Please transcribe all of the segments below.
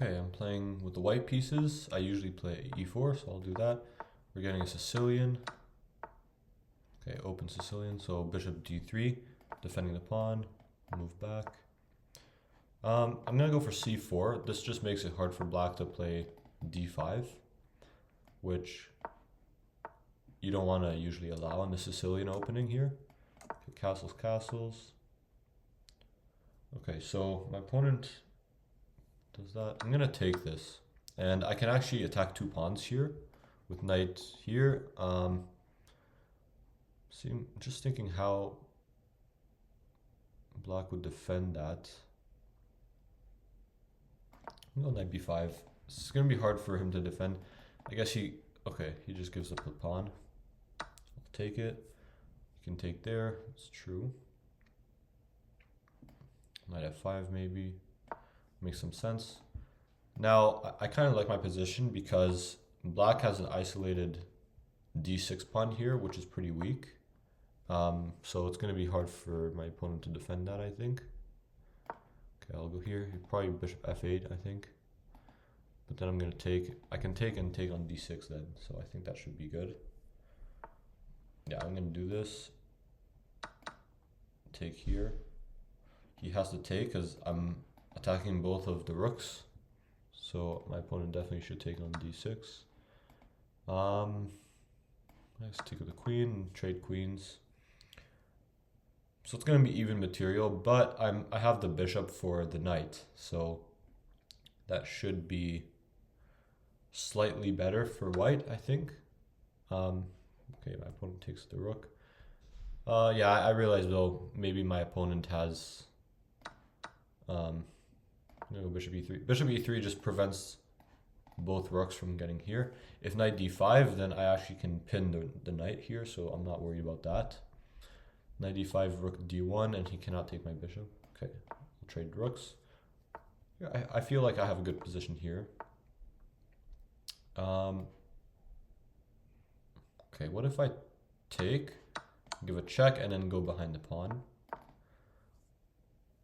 Okay, I'm playing with the white pieces. I usually play e4, so I'll do that. We're getting a Sicilian. Okay, open Sicilian, so bishop d3, defending the pawn, move back. I'm gonna go for c4. This just makes it hard for black to play d5, which you don't want to usually allow in the Sicilian opening here. Okay, castles, castles. Okay, so my opponent does that. I'm gonna take this, and I can actually attack two pawns here with knight here. Just thinking how black would defend that. No, knight b5. It's gonna be hard for him to defend. I guess he just gives up the pawn. I'll take it. You can take there. It's true. Knight f5 maybe. Makes some sense. Now I kind of like my position because black has an isolated d6 pawn here, which is pretty weak. So it's going to be hard for my opponent to defend that, I think. Okay, I'll go here. Probably bishop f8, I think. But then I'm going to take. I can take and take on d6 then, so I think that should be good. Yeah, I'm going to do this. Take here. He has to take because I'm attacking both of the rooks. So my opponent definitely should take on d6. Let's take the queen, trade queens. So it's going to be even material, but I have the bishop for the knight, so that should be slightly better for white, I think. Okay, my opponent takes the rook. Yeah, I realize though maybe my opponent has bishop e3. Bishop e3 just prevents both rooks from getting here. If knight d5, then I actually can pin the knight here, so I'm not worried about that. Knight d5, rook d1, and he cannot take my bishop. Okay, we'll trade rooks. Yeah, I feel like I have a good position here. Okay, what if I take, give a check, and then go behind the pawn?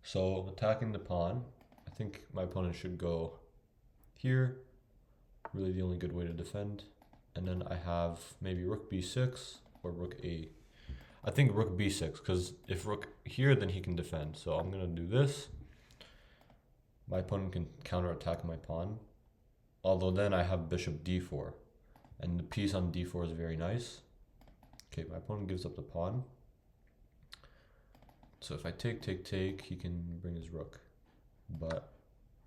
So attacking the pawn, I think my opponent should go here. Really the only good way to defend. And then I have maybe rook b6 or rook a. I think rook b6, because if rook here, then he can defend. So I'm going to do this. My opponent can counterattack my pawn. Although then I have bishop d4. And the piece on d4 is very nice. Okay, my opponent gives up the pawn. So if I take, he can bring his rook. But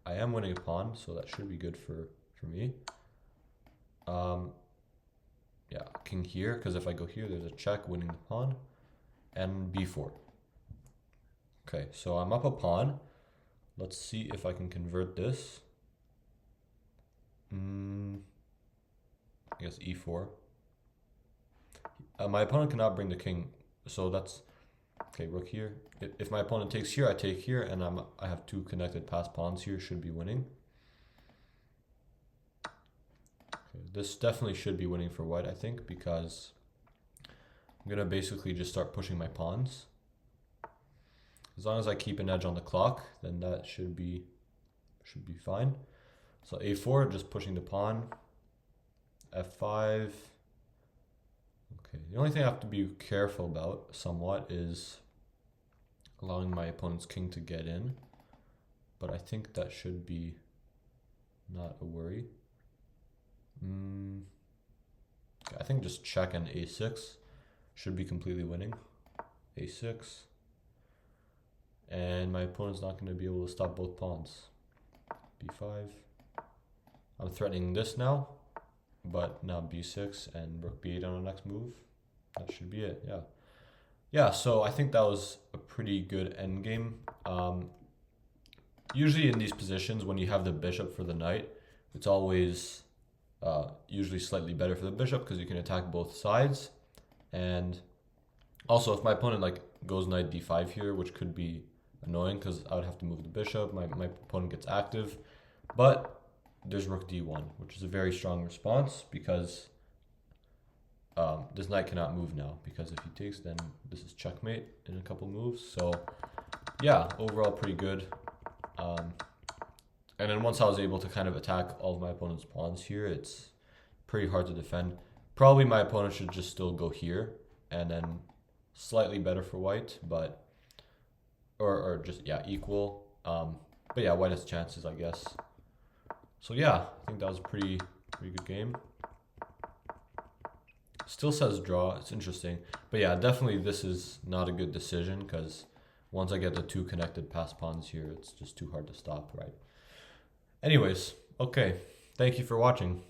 I am winning a pawn, so that should be good for me. Yeah, king here, because if I go here, there's a check, winning the pawn. And b4. Okay, so I'm up a pawn. Let's see if I can convert this. I guess e4. My opponent cannot bring the king, so that's... Okay, rook here. If my opponent takes here, I take here, and I have two connected passed pawns here, should be winning. Okay, this definitely should be winning for white, I think, because I'm gonna basically just start pushing my pawns. As long as I keep an edge on the clock, then that should be fine. So a4, just pushing the pawn. f5. Okay, the only thing I have to be careful about somewhat is allowing my opponent's king to get in. But I think that should be not a worry. I think just check and a6 should be completely winning. a6. And my opponent's not going to be able to stop both pawns. b5. I'm threatening this now. But now b6 and rook b8 on the next move. That should be it, yeah. Yeah, so I think that was a pretty good endgame. Usually in these positions, when you have the bishop for the knight, it's always usually slightly better for the bishop because you can attack both sides. And also, if my opponent goes knight d5 here, which could be annoying because I would have to move the bishop, my opponent gets active. But there's rook d1, which is a very strong response because this knight cannot move now, because if he takes, then this is checkmate in a couple moves. So yeah, overall pretty good. And then once I was able to kind of attack all of my opponent's pawns here, it's pretty hard to defend. Probably my opponent should just still go here, and then slightly better for white, but or just yeah, equal. But yeah, white has chances, I guess. So yeah, I think that was a pretty good game. Still says draw. It's interesting, but yeah, definitely this is not a good decision because once I get the 2 connected pass pawns here, it's just too hard to stop, right? Anyways, okay. Thank you for watching.